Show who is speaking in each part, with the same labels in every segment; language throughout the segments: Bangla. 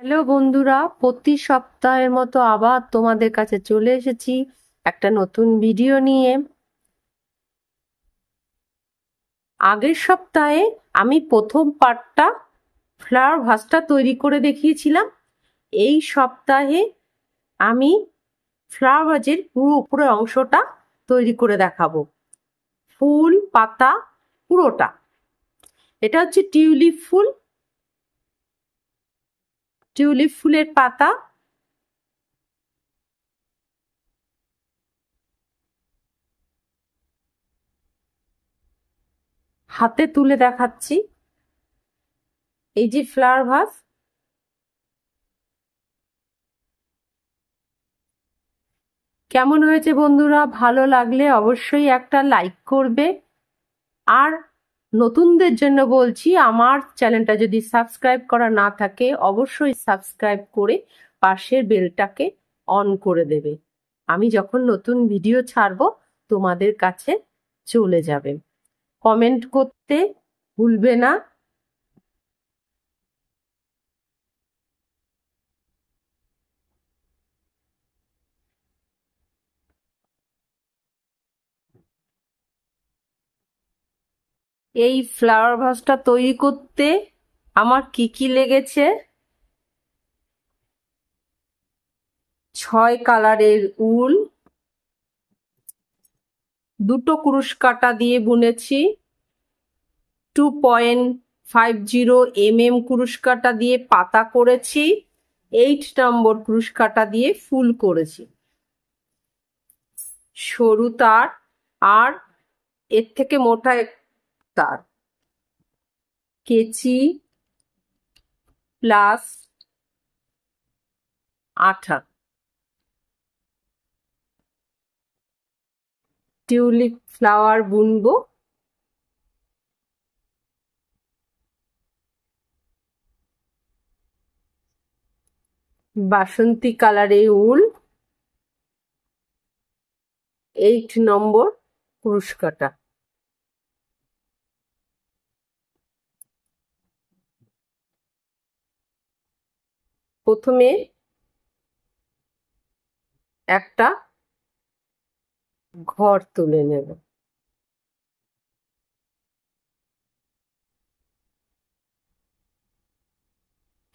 Speaker 1: হ্যালো বন্ধুরা, প্রতি সপ্তাহের মতো আবার তোমাদের কাছে চলে এসেছি একটা নতুন ভিডিও নিয়ে। আগের সপ্তাহে আমি প্রথম পার্টটা ফ্লাওয়ার ভাসটা তৈরি করে দেখিয়েছিলাম। এই সপ্তাহে আমি ফ্লাওয়ার ভাজের পুরো উপরের অংশটা তৈরি করে দেখাবো, ফুল পাতা পুরোটা। এটা হচ্ছে টিউলিপ ফুল, টিউলিপ ফুলের পাতা। হাতে তুলে দেখাচ্ছি, এই যে ফ্লাওয়ার ভাস। কেমন হয়েছে বন্ধুরা? ভালো লাগলে অবশ্যই একটা লাইক করবে। আর নতুনদের জন্য বলছি, আমার চ্যানেলটা যদি সাবস্ক্রাইব করা না থাকে অবশ্যই সাবস্ক্রাইব করে পাশের বেলটাকে অন করে দেবে। আমি যখন নতুন ভিডিও ছাড়বো তোমাদের কাছে চলে যাবে। কমেন্ট করতে ভুলবে না। এই ফ্লাওয়ার ভাসটা তৈরি করতে আমার কি কি লেগেছে: 6 কালারের উল, দুটো কুরুশ কাঁটা দিয়ে বুনেছি, 2.50 কুরুশ কাঁটা দিয়ে পাতা করেছি, 8 নম্বর কুরুশ কাঁটা দিয়ে ফুল করেছি। সরু তার আর এর থেকে মোটা তার, কেচি প্লাস আঠা। Tulip flower বুনবো। বাসন্তী কালারের উল, 8 নম্বর কুরুশ কাঁটা। প্রথমে একটা ঘর তুলে নেব।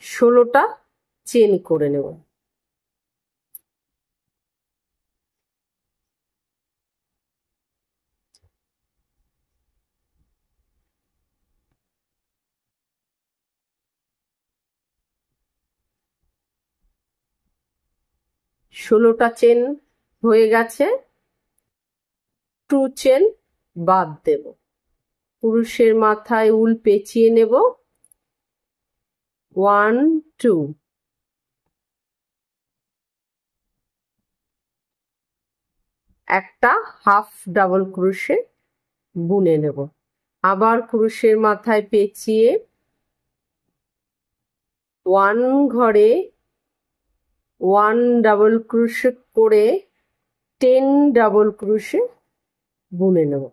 Speaker 1: 16টা চেন করে নেব। ষোলোটা চেন হয়ে গেছে, 2 চেন বাদ দেব। পুরুষের মাথায় উল পেঁচিয়ে নেব, 1 2। একটা হাফ ডাবল ক্রোশে বুনে নেব। আবার ক্রোশের মাথায় পেঁচিয়ে 1 ঘরে 1 ডাবল ক্রোশে করে 10 ডাবল ক্রোশে বুনে নেব।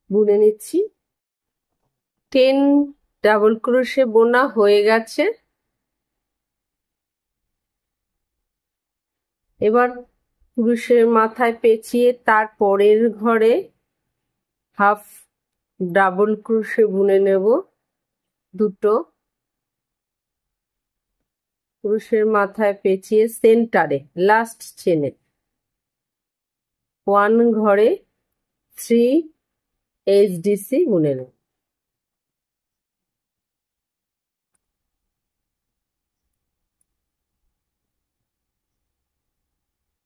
Speaker 1: বুনে নিচ্ছি। 10 ডাবল ক্রোশে বোনা হয়ে গেছে। এবার ক্রোশের মাথায় পেঁচিয়ে তার পরের ঘরে হাফ ডাবল ক্রোশে বুনে নেব, দুটো। ক্রোশের মাথায় পেঁচিয়ে সেন্টারে লাস্ট চেনে 1 ঘরে 3 এইচডিসি বুনে নেব।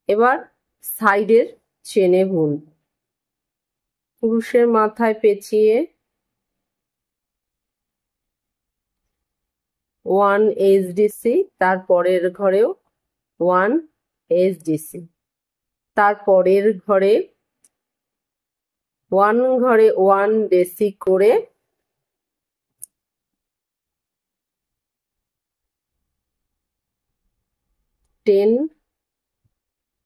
Speaker 1: এবার সাইডের চেনে বুন। ক্রোশের মাথায় পেঁচিয়ে 1 এইচডিসি, তার পরের ঘরেও 1 এইচডিসি, তার পরের ঘরে 1 ঘরে 1 ডেসি করে 10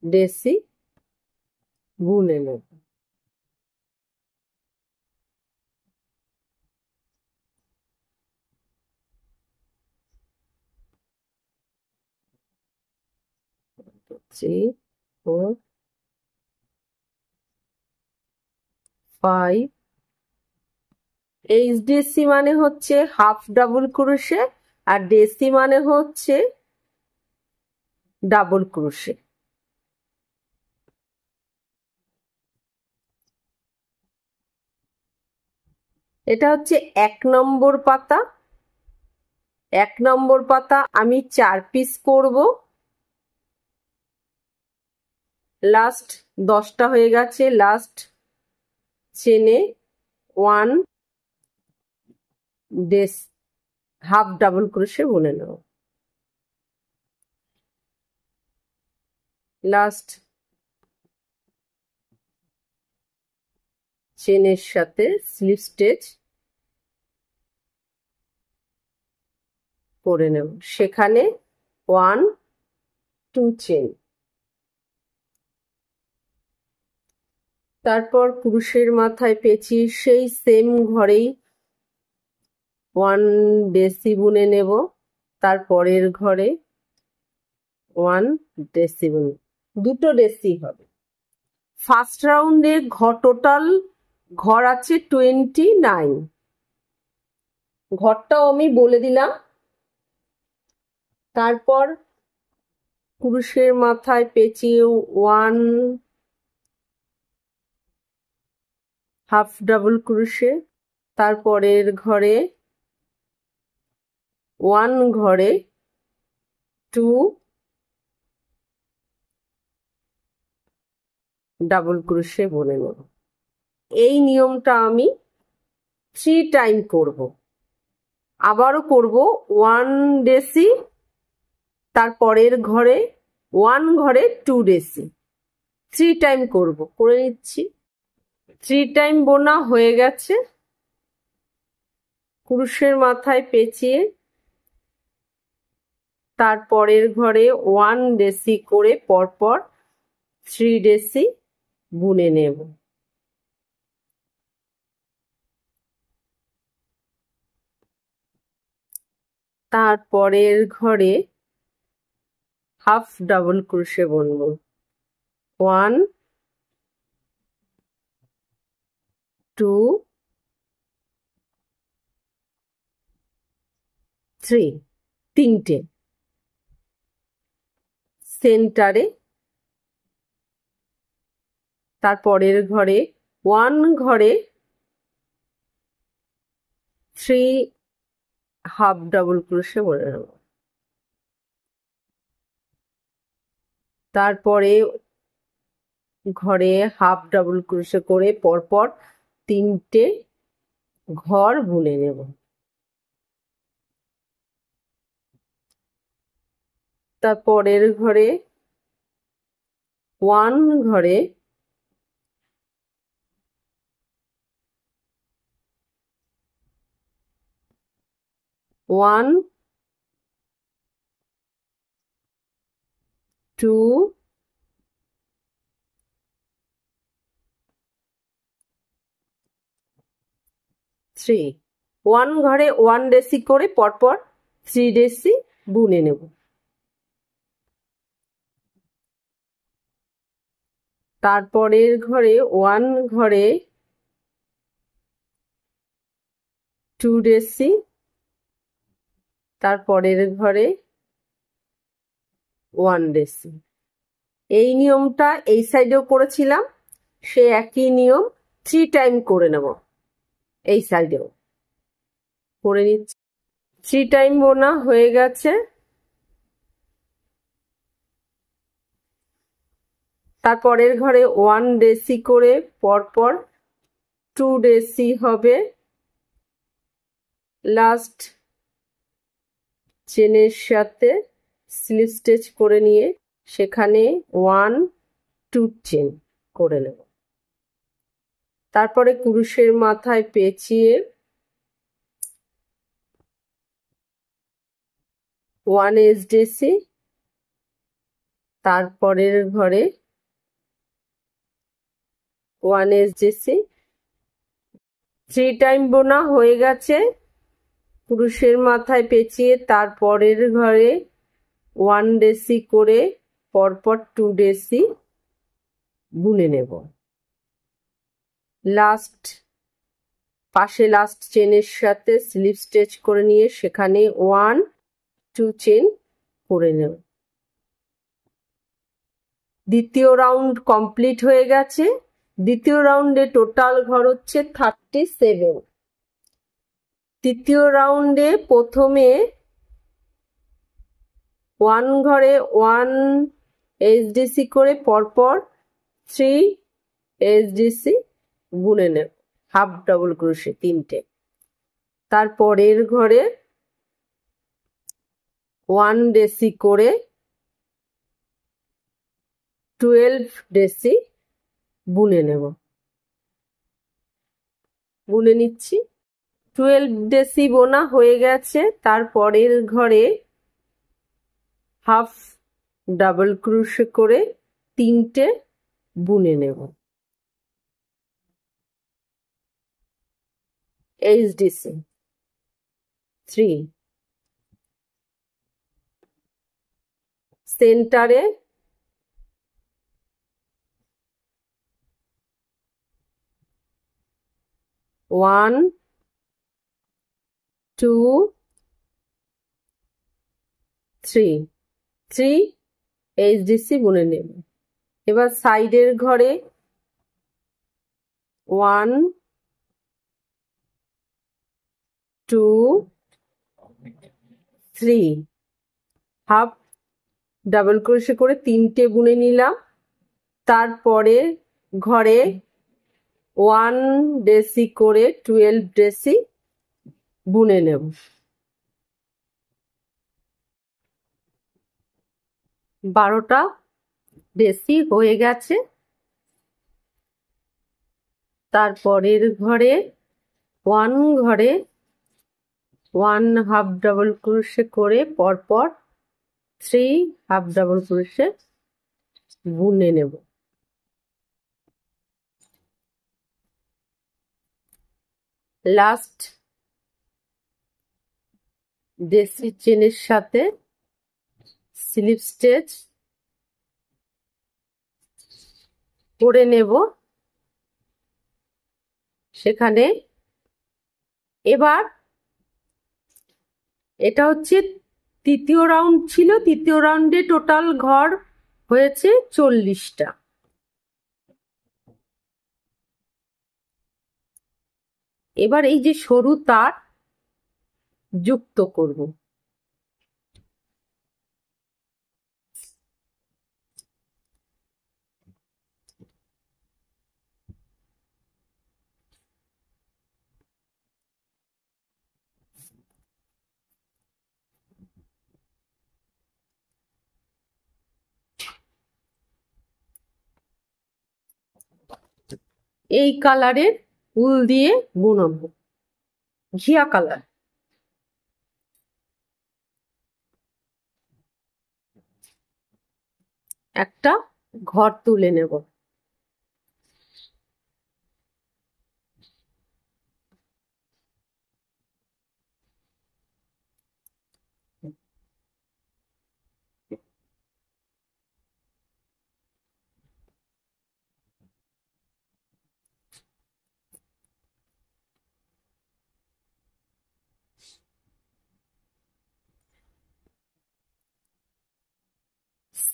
Speaker 1: ডেসি বুনে নেব। 3 4 5 এইচডিসি মানে হচ্ছে হাফ ডাবল ক্রোশে আর ডেসি মানে হচ্ছে ডাবল ক্রোশে। এটা হচ্ছে 1 নম্বর পাতা। 1 নম্বর পাতা আমি 4 পিস করব। লাস্ট 10টা হয়ে গেছে। লাস্ট চেনে 1 ডেস হাফ ডাবল ক্রোশে বুনে নেব। লাস্ট চেনের সাথে স্লিপ স্টিচ করে নেব। সেখানে 1 2 চেন। তারপর ক্রুশের মাথায় পেঁচিয়ে সেই সেম ঘরেই 1 ডেসি বুনে নেব। তারপরের ঘরে 1 ডেসি বুনে, দুটো ডেসি হবে। ফার্স্ট রাউন্ডে টোটাল ঘর আছে 29। ঘরটাও আমি বলে দিলাম। তারপর ক্রুশের মাথায় পেঁচিয়ে 1 হাফ ডাবল ক্রুশে, তারপরের ঘরে 1 ঘরে 2 ডাবল ক্রোশে বুনে নেব। এই নিয়মটা আমি 3 টাইম করব। আবারও করব 1 ডেসি, তারপরের ঘরে 1 ঘরে 2 ডেসি, 3 টাইম করব। করে নিচ্ছি। 3 টাইম বোনা হয়ে গেছে। ক্রুশের মাথায় পেঁচিয়ে তারপরের ঘরে 1 ডেসি করে পরপর 3 ডেসি বুনে নেব। তারপরের ঘরে হাফ ডাবল ক্রোশে বুনব। 1 2 3, 3টে সেন্টারে। তারপরের ঘরে 1 ঘরে 3 হাফ ডাবল ক্রোশে বুনে নেব। তারপরে ঘরে হাফ ডাবল ক্রোশে করে পরপর 3টে ঘর বুনে নেব। তারপরের ঘরে 1 ঘরে 1 2 3, 1 ঘরে 1 ডেসি করে পরপর 3 ডেসি বুনে নেব। তারপরের ঘরে 1 ঘরে 2 ডেসি, তারপরের ঘরে 1 ডেসি। এই নিয়মটা এই সাইডেও করেছিলাম, সে একই নিয়ম 3 টাইম করে নেব। এই সাইডেও করে নিচ্ছি। 3 টাইম বোনা হয়ে গেছে। তারপরের ঘরে 1 ডেসি করে পরপর 2 ডেসি হবে। লাস্ট চেনের সাথে স্লিপ স্টিচ করে নিয়ে সেখানে 1 2 চেন করে নেব। তারপরে ক্রুশের মাথায় পেঁচিয়ে 1 এইচডিসি, তারপরের ঘরে 1 এইচডিসি। 3 টাইম বোনা হয়ে গেছে। ক্রুশের মাথায় পেঁচিয়ে তারপরের ঘরে 1 ডেসি করে পরপর 2 ডেসি বুনে নেব। পাশে লাস্ট চেনের সাথে স্লিপ স্টিচ করে নিয়ে সেখানে 1 2 চেন করে নেব। দ্বিতীয় রাউন্ড কমপ্লিট হয়ে গেছে। দ্বিতীয় রাউন্ডে টোটাল ঘর হচ্ছে 37। তৃতীয় রাউন্ডে প্রথমে 1 ঘরে 1 এইচডিসি করে পরপর 3 এইচডিসি বুনে নেব, হাফ ডাবল ক্রোশে 3টে। তারপরের ঘরে 1 ডেসি করে 12 ডেসি বুনে নেব। বুনে নিচ্ছি। 12 ডেসি বোনা হয়ে গেছে। তারপরের ঘরে হাফ ডাবল ক্রোশে করে 3টে বুনে নেব। এইচডিসি 3, সেন্টারে 1 2 3 এইচডিসি বুনে নেব। এবার সাইডের ঘরে 1 2 3 হাফ ডাবল ক্রোশে করে 3টে বুনে নিলাম। তারপরে ঘরে 1 ডেসি করে 12 ডেসি বুনে নেব। 12টা ডেসি হয়ে গেছে। তারপরের ঘরে 1 ঘরে 1 হাফ ডাবল ক্রোশে করে পরপর 3 হাফ ডাবল ক্রোশে বুনে নেব। লাস্ট ডেসি চেনের সাথে স্লিপ স্টিচ করে নেব। সেখানে এবার এটা হচ্ছে তৃতীয় রাউন্ড ছিল। তৃতীয় রাউন্ডে টোটাল ঘর হয়েছে 40টা। এবার এই যে সরু তার যুক্ত করব। এই কালারের উল দিয়ে বুনবো, ঘিয়া কালার। একটা ঘর তুলে নেব।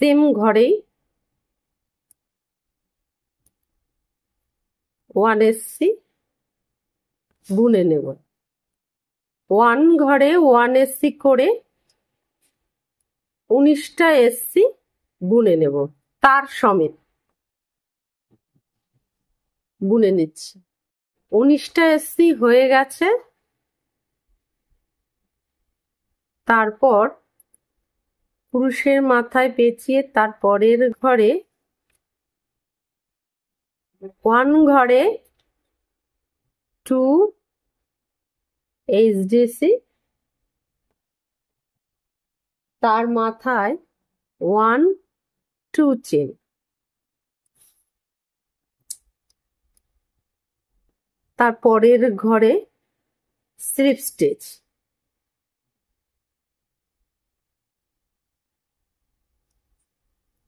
Speaker 1: সেম ঘরেই 1 এসসি বুনে নেব। 1 ঘরে 1 এসসি করে 19টা এসসি বুনে নেব, তার সমেত বুনে নিচ্ছি। 19টা এসসি হয়ে গেছে। তারপর পুরুষের মাথায় পেঁচিয়ে তারপরের ঘরে 1 ঘরে 2 এইচডিসি, তার মাথায় 1 2 চেন। তারপরের ঘরে স্লিপ স্টিচ।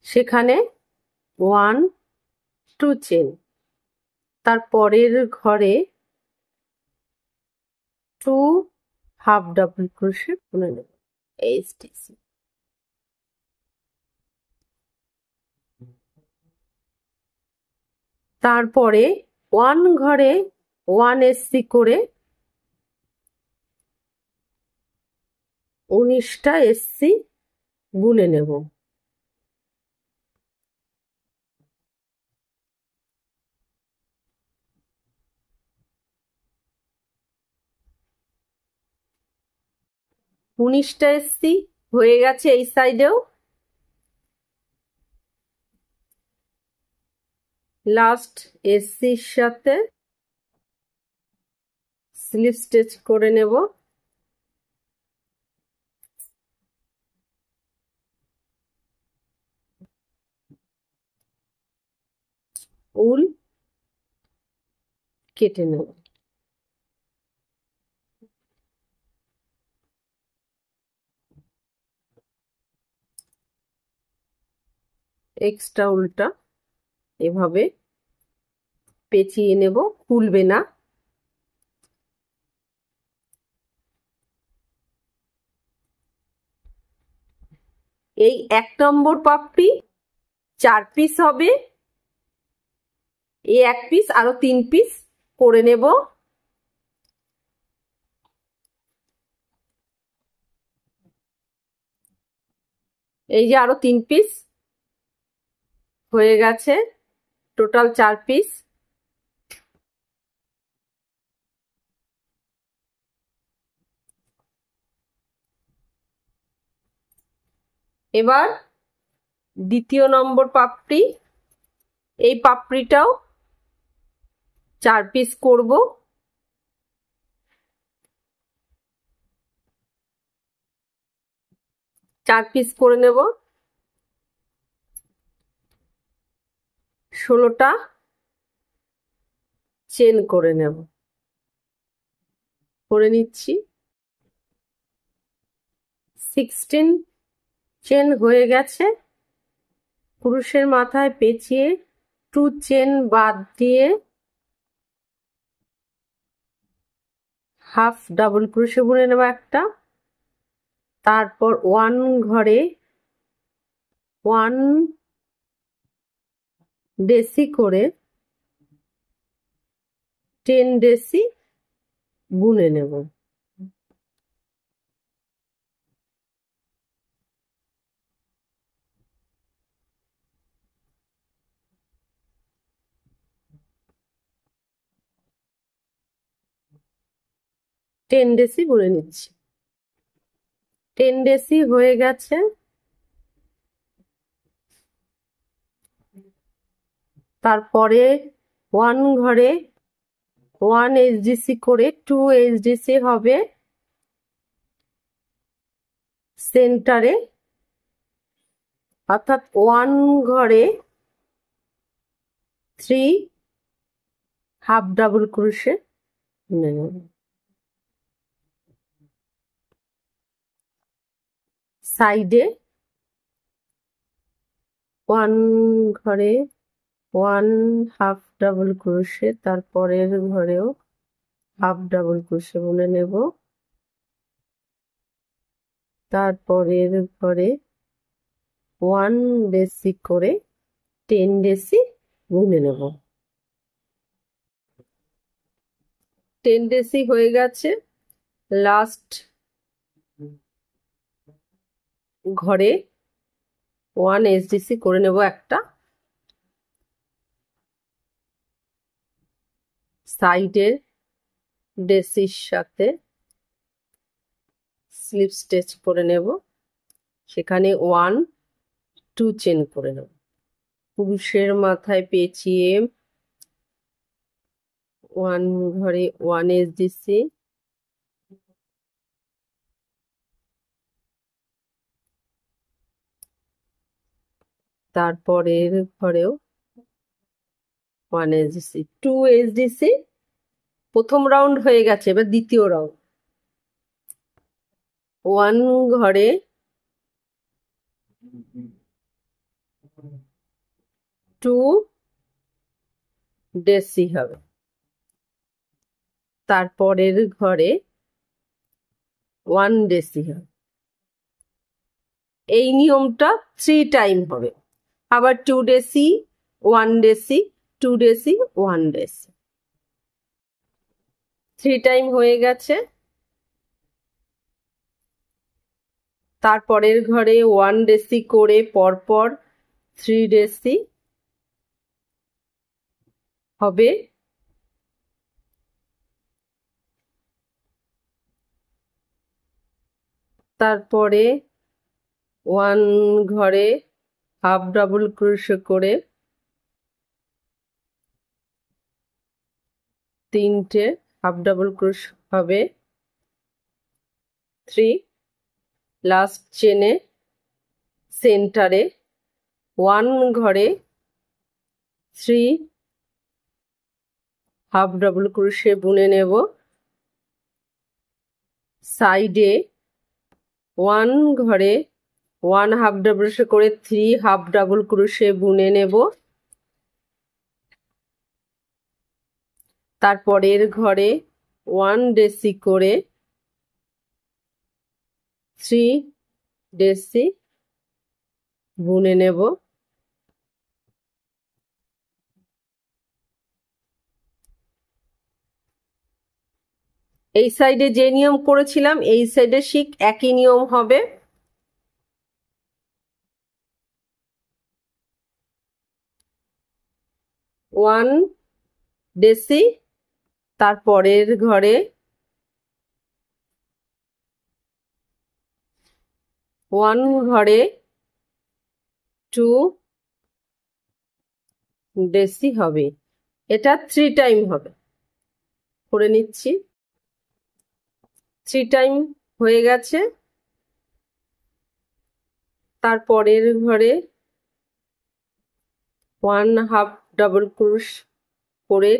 Speaker 1: সেখানে 1 2 চেন, তারপরের ঘরে 2 হাফ ডাবল ক্রোশে বুনে নেব এইচডিসি। তারপরে 1 ঘরে 1 এসসি করে 19টা এসসি বুনে নেব। উনিশটা এসসি হয়ে গেছে এই সাইডেও। লাস্ট এসসির সাথে স্লিপ স্টিচ করে নেব। উল কেটে নেব। এক্সট্রা উলটা এভাবে পেঁচিয়ে নেব, খুলবে না। এই 1 নম্বর পাপড়ি 4 পিস হবে, এই 1 পিস আরো 3 পিস করে নেব। এই যে আরো 3 পিস হয়ে গেছে, টোটাল 4 পিস। এবার দ্বিতীয় নম্বর পাপড়ি, এই পাপড়িটাও 4 পিস করব। চার পিস করে নেব। 16টা চেন করে নেব, করে নিচ্ছি। 16 চেন হয়ে গেছে। ক্রুশের মাথায় পেঁচিয়ে 2 চেন বাদ দিয়ে হাফ ডাবল ক্রুশে বুনে নেব একটা। তারপর 1 ঘরে 1 ডেসি করে 10 ডেসি বুনে নেব। টেন ডেসি বুনে নিচ্ছি। 10 ডেসি হয়ে গেছে। তারপরে 1 ঘরে 1 এইচডিসি করে 2 এইচডিসি হবে সেন্টারে, অর্থাৎ 1 ঘরে 3 হাফ ডাবল ক্রোশে বুনে নেব। সাইডে 1 ঘরে 1 হাফ ডাবল ক্রোশে, তারপরের ঘরেও হাফ ডাবল ক্রোশে বুনে নেব। তারপরের ঘরে 1 ডেসি করে 10 ডেসি বুনে নেব। 10 ডেসি হয়ে গেছে। লাস্ট ঘরে 1 এইচডিসি করে নেব একটা। সাইডের ডেসির সাথে স্লিপ স্টিচ করে নেব, সেখানে 1 2 চেন করে নেব। পুরুষের মাথায় পেঁচিয়ে 1 ঘরে 1 এইচডিসি, তারপরের ঘরেও 1 এইচডিসি 2 এইচডিসি। প্রথম রাউন্ড হয়ে গেছে, এবার দ্বিতীয় রাউন্ড। 1 ঘরে 2 ডেসি হবে। তারপরের ঘরে 1 ডেসি হবে। এই নিয়মটা 3 টাইম হবে। আবার 2 deci 1 deci 2 deci 1 deci 3 time হয়ে গেছে। তারপরের ঘরে 1 ডেসি করে পরপর 3 ডেসি হবে। তারপরে 1 ঘরে হাফ ডাবল ক্রোশে করে 3টে হাফ ডাবল ক্রোশ হবে। 3 লাস্ট চেনে সেন্টারে 1 ঘরে 3 হাফ ডাবল ক্রোশে বুনে নেব। সাইডে 1 ঘরে 1 হাফ ডাবল ক্রোশে করে 3 হাফ ডাবল ক্রোশে বুনে নেব। তারপরের ঘরে 1 ডেসি করে 3 ডেসি বুনে নেব। এই সাইডে যে নিয়ম করেছিলাম এই সাইডে ঠিক একই নিয়ম হবে। ওয়ান ডেসি তারপরের ঘরে 1 ঘরে 2 ডেসি হবে। এটা 3 টাইম হবে। করে নিচ্ছি। 3 টাইম হয়ে গেছে। তারপরের ঘরে 1 হাফ ডাবল ক্রোশ করে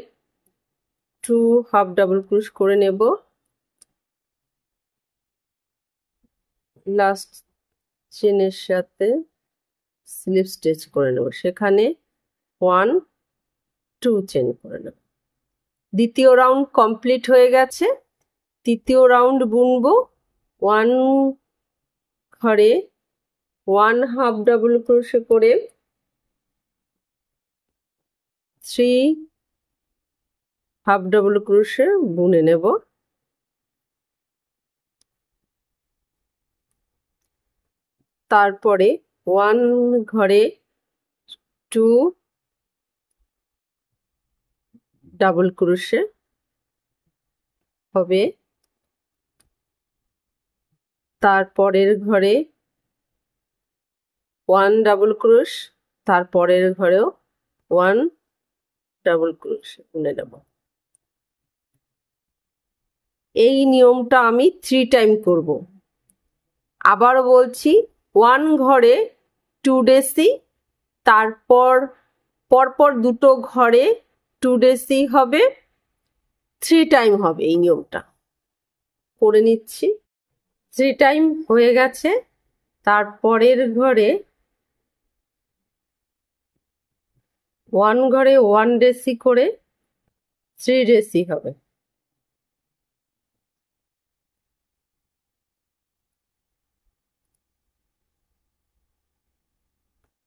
Speaker 1: 2 হাফ ডাবল ক্রোশ করে নেব। লাস্ট চেনের সাথে স্লিপ স্টিচ করে নেব। সেখানে 1 2 চেন করে নেব। দ্বিতীয় রাউন্ড কমপ্লিট হয়ে গেছে। তৃতীয় রাউন্ড বুনবো। 1 ঘরে 1 হাফ ডাবল ক্রোশে করে 3 হাফ ডাবল ক্রোশে বুনে নেব। তারপরে 1 ঘরে 2 ডাবল ক্রোশে হবে। তারপরের ঘরে 1 ডাবল ক্রোশ তারপরের ঘরেও 1 ডাবল ক্রোশে বুনে নেব। এই নিয়মটা আমি 3 টাইম করব। আবারও বলছি 1 ঘরে 2 ডেসি তারপর পরপর দুটো ঘরে 2 ডেসি হবে। 3 টাইম হবে এই নিয়মটা। করে নিচ্ছি। 3 টাইম হয়ে গেছে। তারপরের ঘরে 1 ঘরে 1 ডেসি করে 3 ডেসি হবে।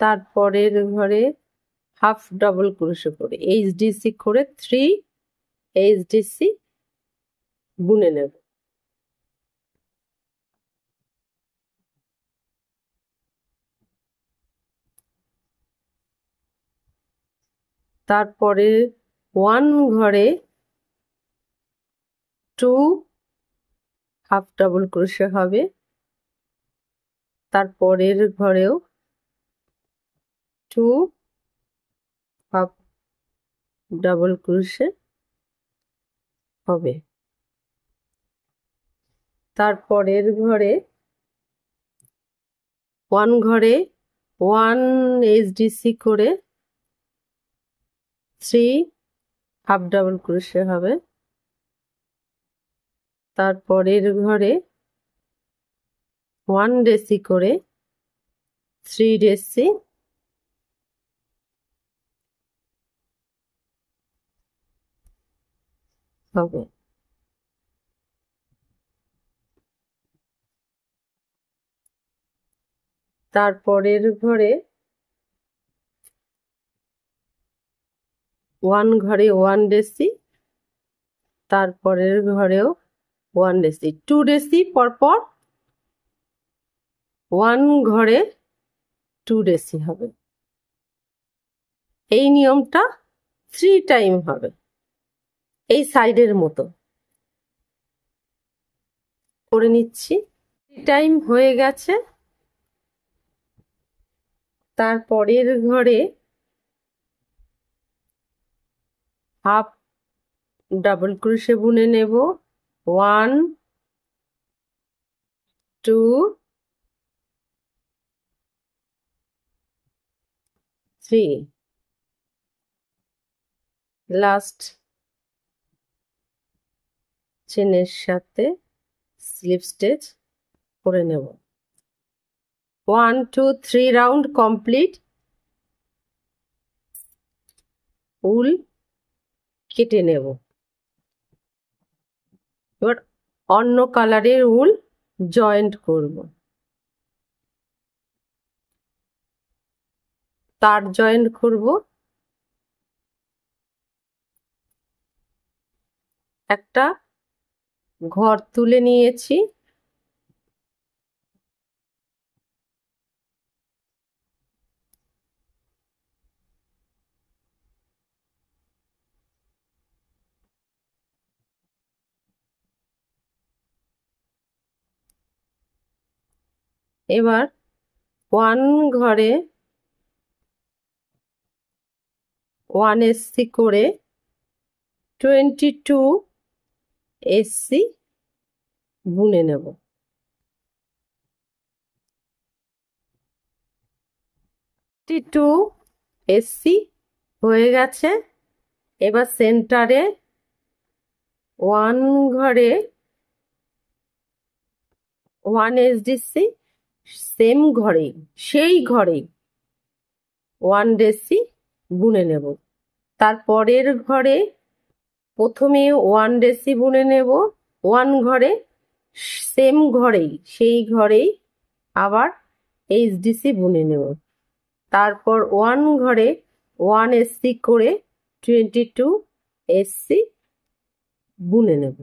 Speaker 1: তারপরের ঘরে হাফ ডাবল ক্রোশে করে এইচডিসি করে 3 এইচডিসি বুনে নেব। তারপরে 1 ঘরে 2 হাফ ডাবল ক্রোশে হবে। তারপরের ঘরেও 2 হাফ ডাবল ক্রোশে হবে। তারপরের ঘরে 1 ঘরে 1 এইচডিসি করে 3 হাফ ডাবল ক্রোশে হবে। তারপরের ঘরে 1 ডেসি করে 3 ডেসি হবে। তারপরের ঘরে 1 ঘরে 1 ডেসি, তারপরের ঘরেও 1 ডেসি, 2 ডেসি পরপর 1 ঘরে 2 ডেসি হবে। এই নিয়মটা 3 টাইম হবে, এই সাইডের মতো করে নিচ্ছি। 3 টাইম হয়ে গেছে। তারপরের ঘরে হাফ ডাবল ক্রোশে বুনে নেব, 1 2 3, লাস্ট চেনের সাথে স্লিপ স্টিচ করে নেব। 1 2 3 রাউন্ড কমপ্লিট। উল কেটে নেব। এবার অন্য কালারের উল জয়েন্ট করব। তার জয়েন্ট করব। একটা ঘর তুলে নিয়েছি, এবার 1 ঘরে 1 এসসি করে 22 এসসি বুনে নেব। 22 এসসি হয়ে গেছে। এবার সেন্টারে 1 ঘরে 1 এসডিসি, সেম ঘরেই সেই ঘরেই 1 ডেসি বুনে নেব। তারপরের ঘরে প্রথমে 1 ডেসি বুনে নেব, 1 ঘরে সেম ঘরেই সেই ঘরেই আবার এইচডিসি বুনে নেব। তারপর 1 ঘরে 1 এসসি করে 22 এসসি বুনে নেব।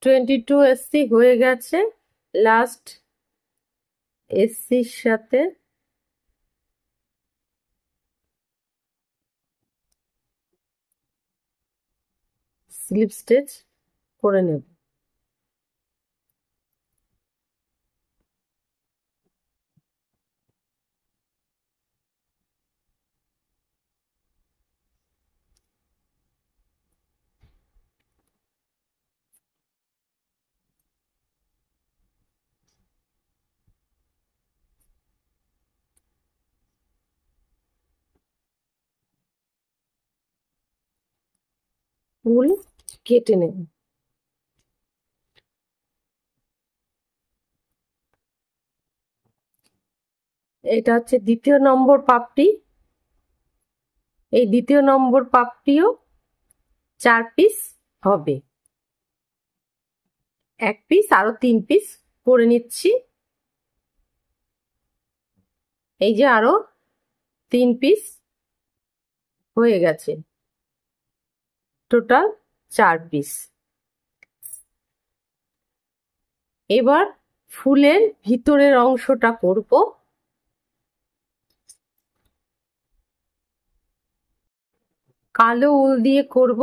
Speaker 1: 22 এসসি হয়ে গেছে। লাস্ট এসসির সাথে স্লিপ স্টিচ করে নেব। উল কেটে নেব। এটা হচ্ছে দ্বিতীয় নম্বর পাপটি। এই দ্বিতীয় নম্বর পাপটিও 4 পিস হবে। 1 পিস আরো 3 পিস করে নিচ্ছি। এই যে আরো 3 পিস হয়ে গেছে, টোটাল 4 পিস। এবার ফুলের ভিতরের অংশটা করব। কালো উল দিয়ে করব।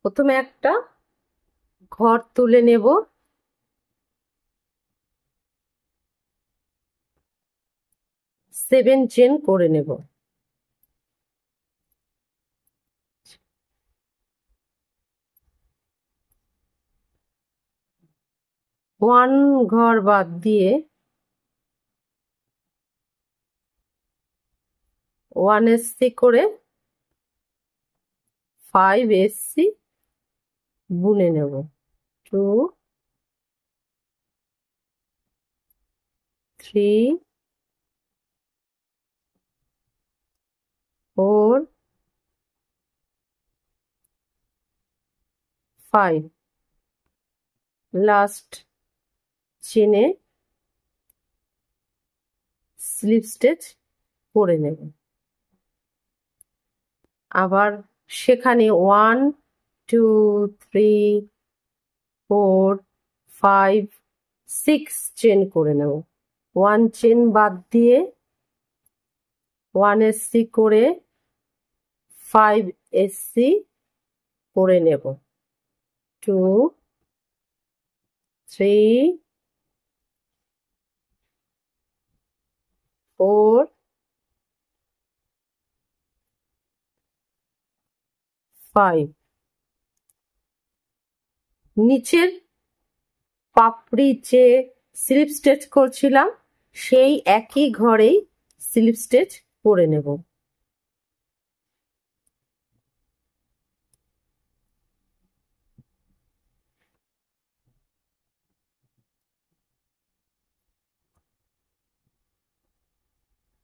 Speaker 1: প্রথমে একটা ঘর তুলে নেব, 7 চেন করে নেব। 1 ঘর বাদ দিয়ে 1 এসসি করে 5 এসসি বুনে নেব। 2 3 4 5 লাস্ট চেনে স্লিপ স্টিচ করে নেব। আবার সেখানে 1 2 3 4 5 6 চেন করে নেব। 1 চেন বাদ দিয়ে 1 এসসি করে 5 এসসি করে নেব। 2 3 4 5 নিচের পাপড়ি যে স্লিপ স্টিচ করছিলাম সেই একই ঘরেই স্লিপ স্টিচ করে নেব।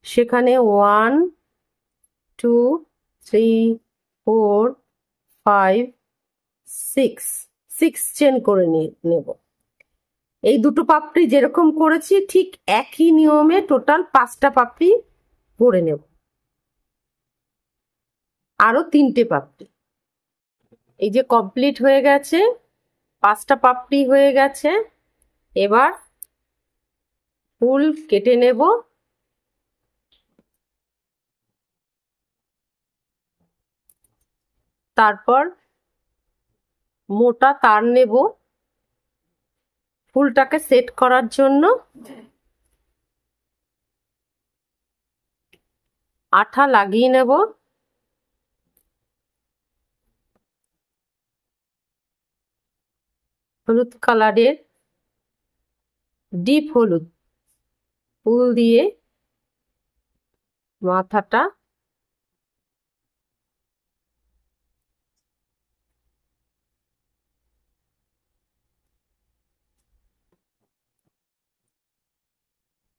Speaker 1: সেখানে 1 2 3 4 5 6 চেন করে নেব। এই দুটো পাপড়ি যেরকম করেছি ঠিক একই নিয়মে টোটাল 5টা পাপড়ি করে নেব। আরো 3টে পাপড়ি। এই যে কমপ্লিট হয়ে গেছে, 5টা পাপড়ি হয়ে গেছে। এবার ফুল কেটে নেব। তারপর মোটা তার নেব ফুলটাকে সেট করার জন্য। আঠা লাগিয়ে নেব। হলুদ কালারের ডিপ হলুদ ফুল দিয়ে মাথাটা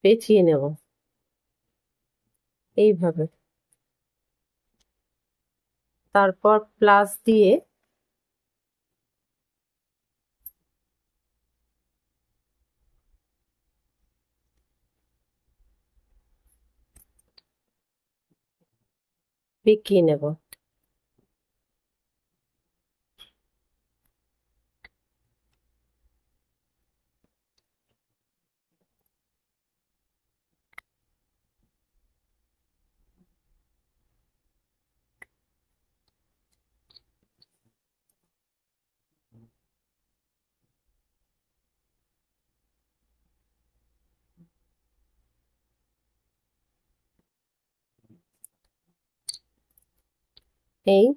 Speaker 1: পেঁচিয়ে নেব এইভাবে। তারপর প্লাস দিয়ে বেঁকিয়ে নেব। এই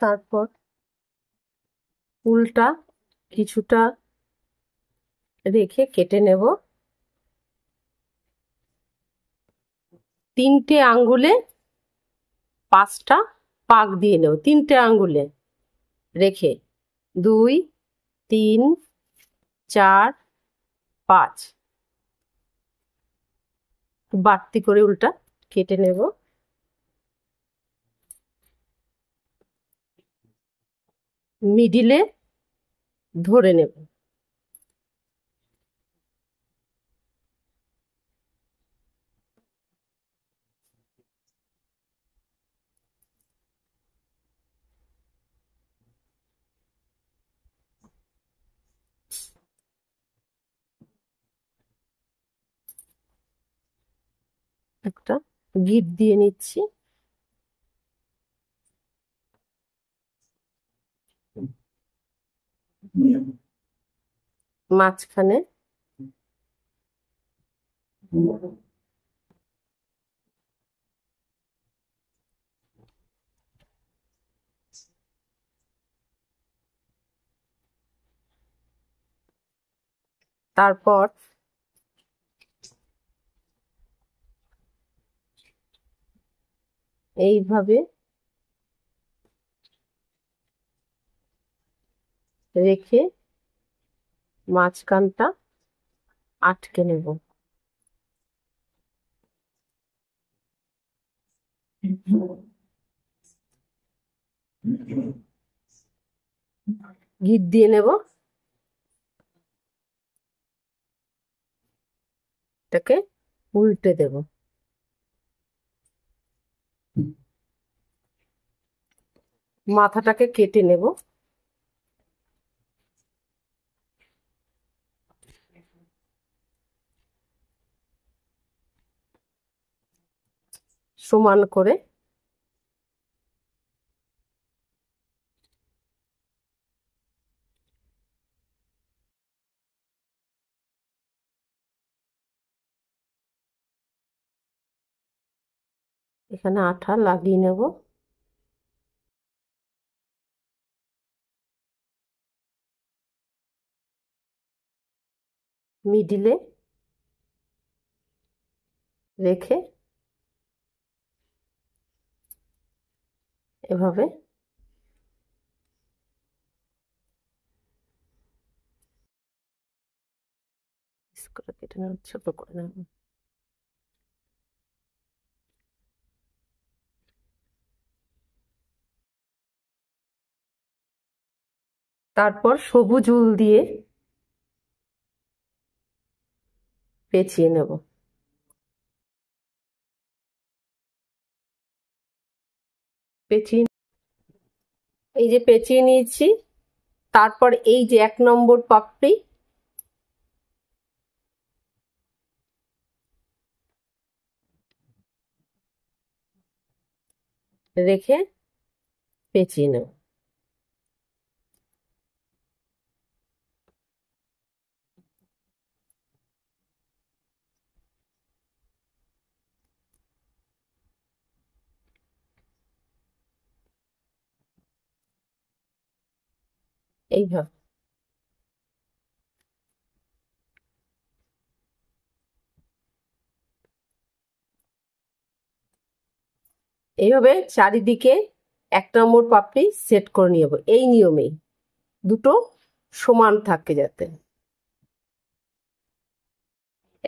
Speaker 1: তারপর ফুলটা কিছুটা রেখে কেটে নেব। 3টে আঙ্গুলে 5টা পাক দিয়ে নেব। 3টে আঙ্গুলে রেখে 2 3 4 5 বাড়তি করে উল্টা কেটে নেব। মিডিলে ধরে নেব। একটা গিট দিয়ে নিচ্ছি। মাঝখানে তারপর এইভাবে রেখে মাঝখানটা আটকে নেব। গিট দিয়ে নেব। এটাকে উল্টে দেব। মাথাটাকে কেটে নেব। সমান করে এখানে আঠা লাগিয়ে নেব। মিডিলে রেখে এভাবে কেটে নেব, ছোট করে নেব। তারপর সবুজ উল দিয়ে পেঁচিয়ে নেব। পেঁচিয়ে এই যে পেঁচিয়ে নিয়েছি। তারপর এই যে 1 নম্বর পাপড়ি রেখে পেঁচিয়ে নেব। এইভাবে এইভাবে চারিদিকে 1 নম্বর পাপড়ি সেট করে নিয়ে যাবো। এই নিয়মেই দুটো সমান থাকে যাতে।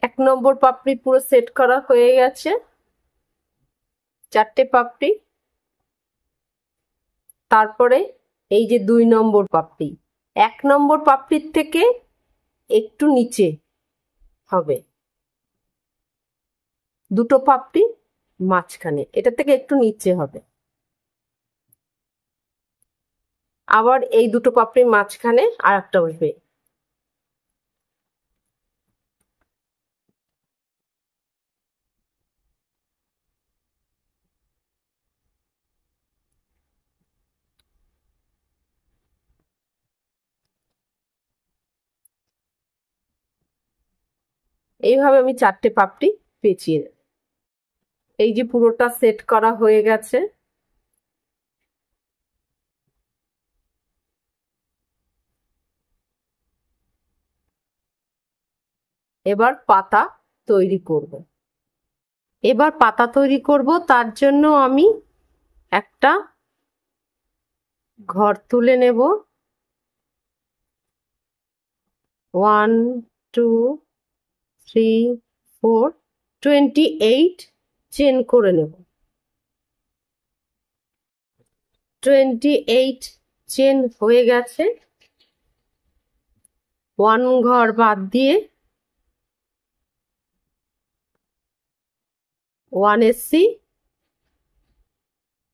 Speaker 1: 1 নম্বর পাপড়ি পুরো সেট করা হয়ে গেছে। 4টে পাপড়ি। তারপরে এই যে 2 নম্বর পাপড়ি, 1 নম্বর পাপড়ির থেকে একটু নিচে হবে। দুটো পাপড়ি মাঝখানে, এটা থেকে একটু নিচে হবে। আবার এই দুটো পাপড়ির মাঝখানে আর একটা বসবে। এইভাবে আমি 4টে পাপড়ি পেঁচিয়ে নেব। এই যে পুরোটা সেট করা হয়ে গেছে। এবার পাতা তৈরি করব। তার জন্য আমি একটা ঘর তুলে নেব। 1 2 3 4 28 চেন করে নেব। 28 চেন হয়ে গেছে। 1 ঘর বাদ দিয়ে 1 এসছি,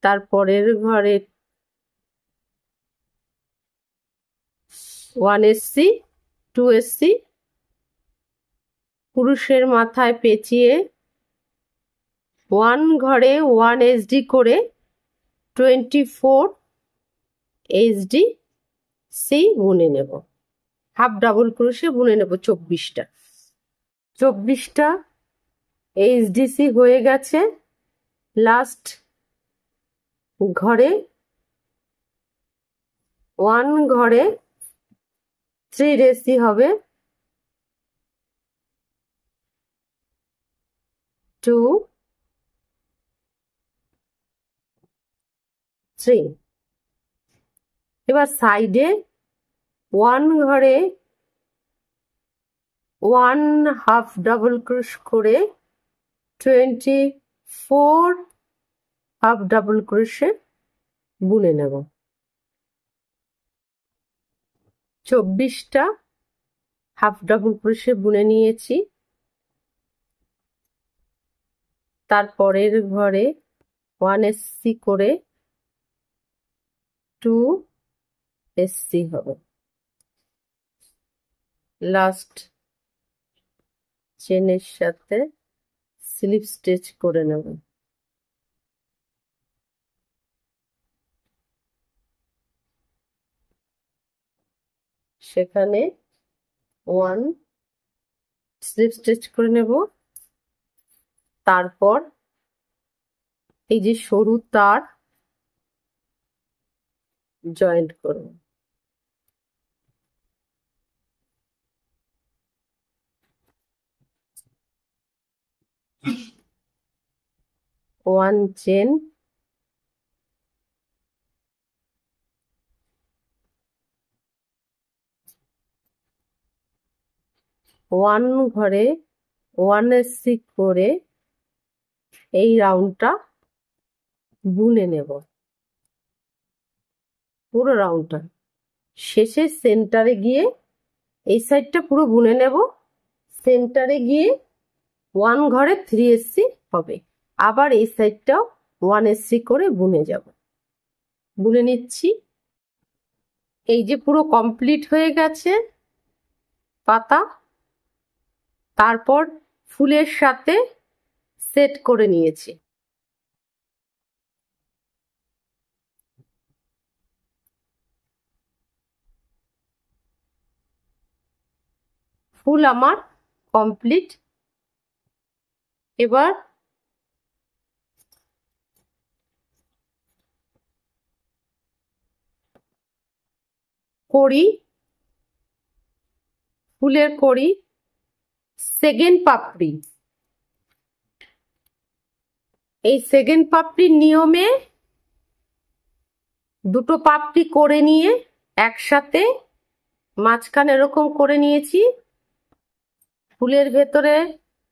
Speaker 1: তারপরের ঘরে 1 এসছি, 2 এসছি, পুরুষের মাথায় পেঁচিয়ে 1 ঘরে 1 এসডি করে 24 এইচডি সি বুনে নেব। হাফ ডাবল ক্রোশে বুনে নেব 24টা। 24টা এইচডিসি হয়ে গেছে। লাস্ট ঘরে 1 ঘরে 3 রেসি হবে। 2 3। এবার সাইডে 1 ঘরে 1 হাফ ডাবল ক্রোশ করে 24 হাফ ডাবল ক্রোশে বুনে নেব। 24টা হাফ ডাবল ক্রোশে বুনে নিয়েছি। তারপরের ঘরে 1 SC করে 2 SC হবে। লাস্ট চেনের সাথে স্লিপ স্টিচ করে নেব। সেখানে 1 স্লিপ স্টিচ করে নেব। তারপর এই যে সরু তার জয়েন্ট করব। ওয়ান চেন, ওয়ান ঘরে 1 SC করে এই রাউন্ডটা বুনে নেব, পুরো রাউন্ডটা। শেষে সেন্টারে গিয়ে এই সাইডটা পুরো বুনে নেব। সেন্টারে গিয়ে 1 ঘরে 3 SC হবে। আবার এই সাইডটাও 1 SC করে বুনে যাব। বুনে নিচ্ছি। এই যে পুরো কমপ্লিট হয়ে গেছে পাতা। তারপর ফুলের সাথে সেট করে নিয়েছি। ফুল আমার কমপ্লিট। এবার কড়ি, ফুলের কড়ি, সেকেন্ড পাপড়ি। এই সেকেন্ড পাপড়ির নিয়মে দুটো পাপড়ি করে নিয়ে একসাথে মাঝখানে এরকম করে নিয়েছি। ফুলের ভেতরে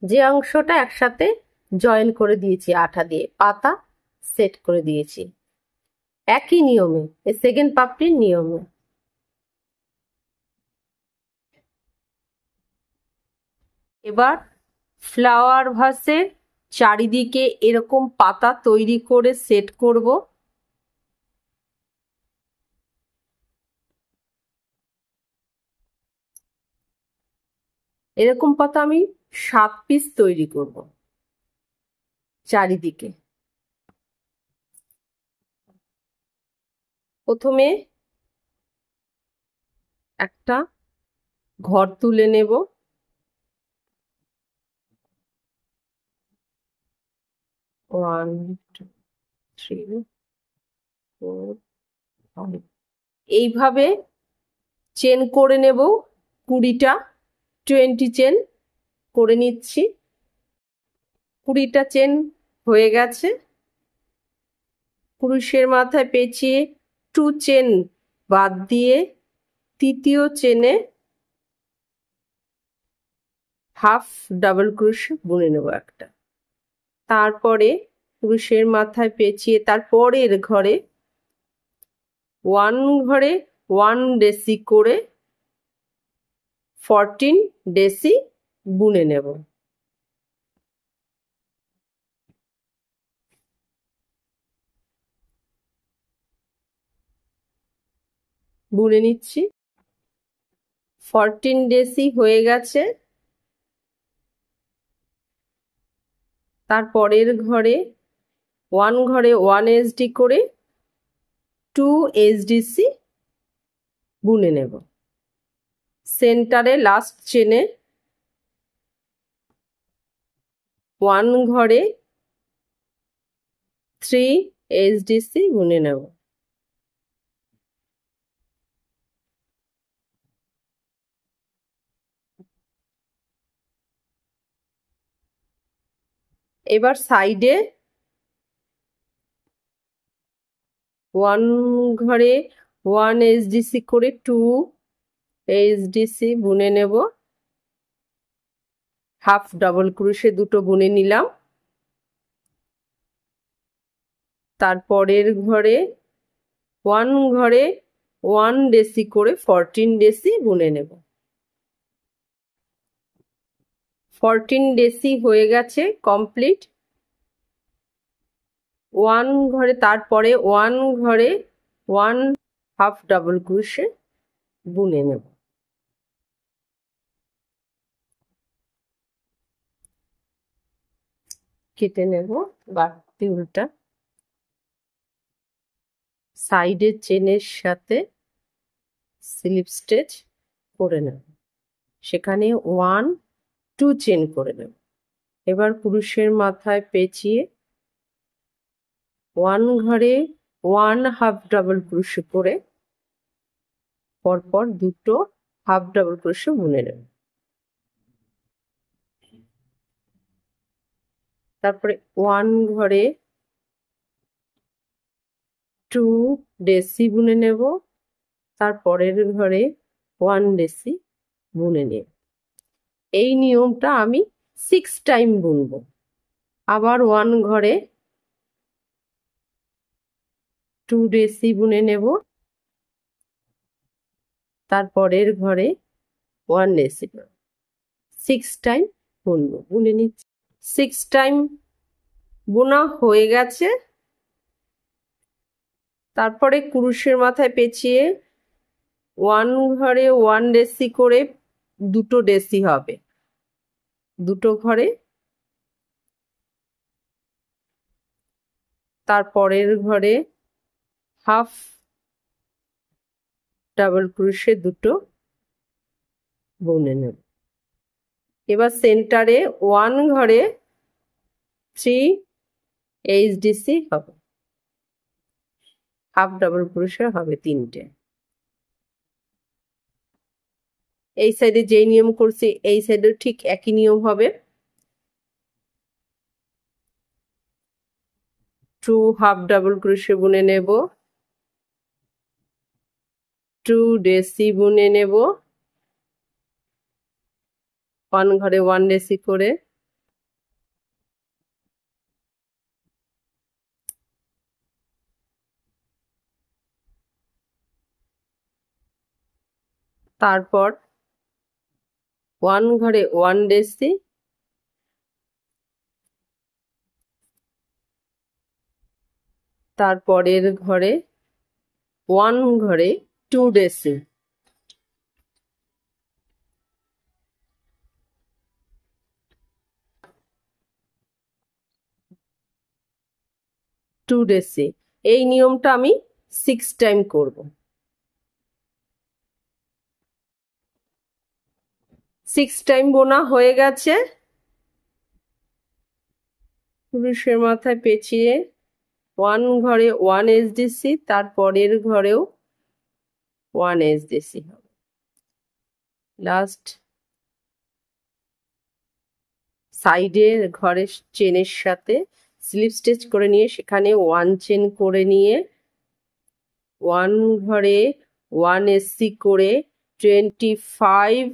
Speaker 1: যে অংশটা একসাথে জয়েন করে দিয়েছি আঠা দিয়ে, পাতা সেট করে দিয়েছি একই নিয়মে, এই সেকেন্ড পাপড়ির নিয়মে। এবার ফ্লাওয়ার ভাসের চারিদিকে এরকম পাতা তৈরি করে সেট করব। এরকম পাতা আমি 7 পিস তৈরি করব চারিদিকে। প্রথমে একটা ঘর তুলে নেব। 1 2 3 4 5 এইভাবে চেন করে নেব। 20টা 20 চেন করে নিচ্ছি। 20টা চেন হয়ে গেছে। কুরুশের মাথায় পেঁচিয়ে 2 চেন বাদ দিয়ে তৃতীয় চেনে হাফ ডাবল ক্রোশে বুনে নেব একটা। তারপরে কুরুশের মাথায় পেঁচিয়ে তারপরের ঘরে 1 ঘরে 1 ডেসি করে 14 ডেসি বুনে নেব। বুনে নিচ্ছি। 14 ডেসি হয়ে গেছে। তারপরের ঘরে 1 ঘরে 1 এসডি করে 2 এসডিসি বুনে নেব। সেন্টারে লাস্ট চেনে 1 ঘরে 3 এসডিসি বুনে নেব। এবার সাইডে 1 ঘরে 1 এসডিসি করে 2 এসডিসি বুনে নেব। হাফ ডাবল ক্রোশে দুটো বুনে নিলাম। তারপরের ঘরে 1 ঘরে 1 ডেসি করে 14 ডেসি বুনে নেব। 14 ডেসি হয়ে গেছে কমপ্লিট। 1 ঘরে তারপরে 1 ঘরে 1 হাফ ডাবল ক্রোশে বুনে নেব। কেটে নেব বাড়তি উল্টা। সাইডের চেনের সাথে স্লিপ স্টিচ করে নেব, সেখানে 1 2 চেন করে নেব। এবার কুরুশের মাথায় পেঁচিয়ে 1 ঘরে 1 হাফ ডাবল ক্রোশে করে পরপর দুটো হাফ ডাবল ক্রোশে বুনে নেব। তারপরে 1 ঘরে 2 ডেসি বুনে নেব, তারপরের ঘরে 1 ডেসি বুনে নেব। এই নিয়মটা আমি 6 টাইম বুনবো। আবার 1 ঘরে 2 ডেসি বুনে নেব, তারপরের ঘরে 1 ডেসি। 6 টাইম বুনবো। বুনে নিচ্ছি। 6 টাইম বোনা হয়ে গেছে। তারপরে কুরুশের মাথায় পেঁচিয়ে 1 ঘরে 1 ডেসি করে দুটো ডেসি হবে। দুটো ঘরে তারপরের ঘরে হাফ ডাবল ক্রোশে দুটো বুনে নেব। এবার সেন্টারে 1 ঘরে 3 এইচডিসি হবে, হাফ ডাবল ক্রোশে হবে 3টে। এই সাইডে যেই নিয়ম করছি এই সাইডে ঠিক একই নিয়ম হবে। 2 হাফ ডাবল ক্রোশে বুনে নেব, 2 ডেসি বুনে নেব, 1 ঘরে 1 ডেসি করে, তারপর 1 ঘরে 1 ডেসি, তারপরের ঘরে 1 ঘরে 2 ডেসি, এই নিয়মটা আমি 6 টাইম করব। 6 টাইম বোনা হয়ে গেছে। কুরুশের মাথায় পেঁচিয়ে 1 ঘরে 1 এইচডিসি, তারপরের ঘরেও 1 এইচডিসি হবে। লাস্ট সাইডের ঘরের চেনের সাথে স্লিপ স্টিচ করে নিয়ে সেখানে 1 চেন করে নিয়ে 1 ঘরে 1 এসসি করে 25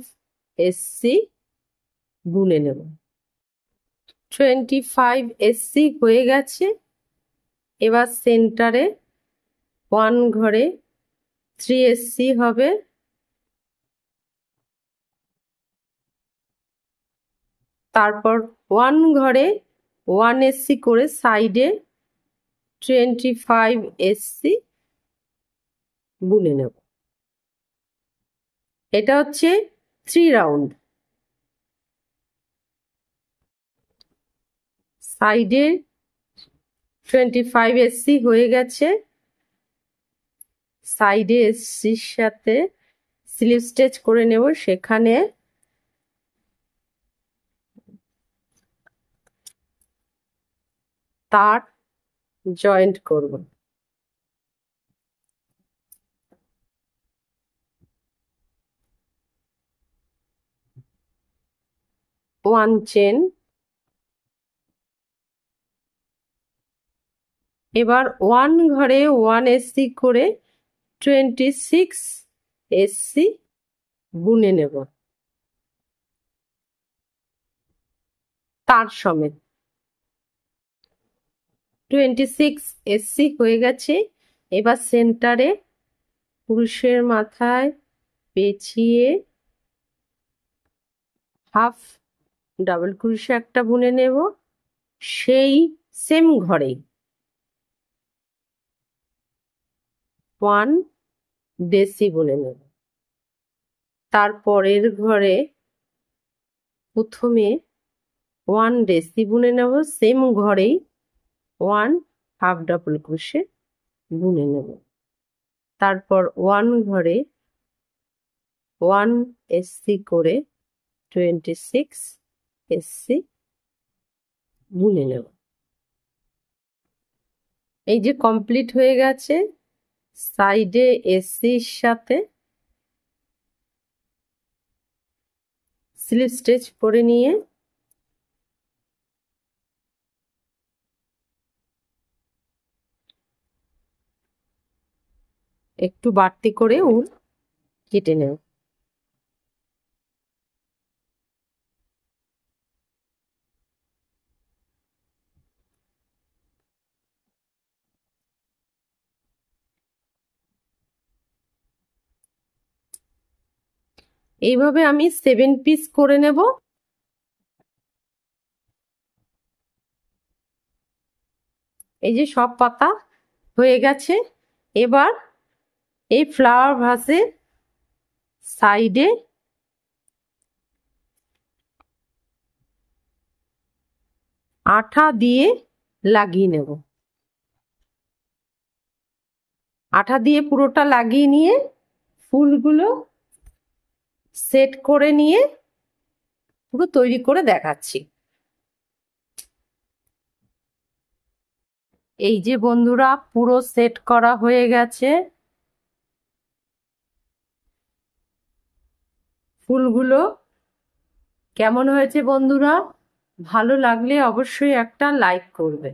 Speaker 1: এসসি বুনে নেব। 25 এসসি হয়ে গেছে। এবার সেন্টারে 1 ঘরে 3 এসসি হবে, তারপর 1 ঘরে 1 এসসি করে সাইডে 25 এসসি বুনে নেব। এটা হচ্ছে 3 রাউন্ড। সাইডে 25 এসসি হয়ে গেছে। সাইডে এসসির সাথে স্লিপ স্টিচ করে নেব, সেখানে তার জয়েন্ট করব। 1 চেন। এবার 1 ঘরে 1 এসসি করে 26 এসসি বুনে নেব। তার সমেত। 26 এসসি হয়ে গেছে। এবার সেন্টারে পুরুষের মাথায় পেঁচিয়ে হাফ ডাবল ক্রোশে একটা বুনে নেব, সেই সেম ঘরে 1 ডেসি বুনে নেব। তারপরের ঘরে প্রথমে 1 ডেসি বুনে নেব, সেম ঘরেই 1 হাফ ডাবল ক্রোশে বুনে নেব। তারপর 1 ঘরে 1 এসসি করে 26 এসসি বুনে নেব। এই যে কমপ্লিট হয়ে গেছে। সাইডে এসসির সাথে স্লিপ স্টিচ করে নিয়ে একটু বাড়তি করে উল কেটে নেব। এইভাবে আমি 7 পিস করে নেব। এই যে সব পাতা হয়ে গেছে। এবার এই ফ্লাওয়ার ভাসের সাইডে আঠা দিয়ে লাগিয়ে নেব। আঠা দিয়ে পুরোটা লাগিয়ে নিয়ে ফুলগুলো সেট করে নিয়ে পুরো তৈরি করে দেখাচ্ছি। এই যে বন্ধুরা পুরো সেট করা হয়ে গেছে। ফুলগুলো কেমন হয়েছে বন্ধুরা? ভালো লাগলে অবশ্যই একটা লাইক করবে।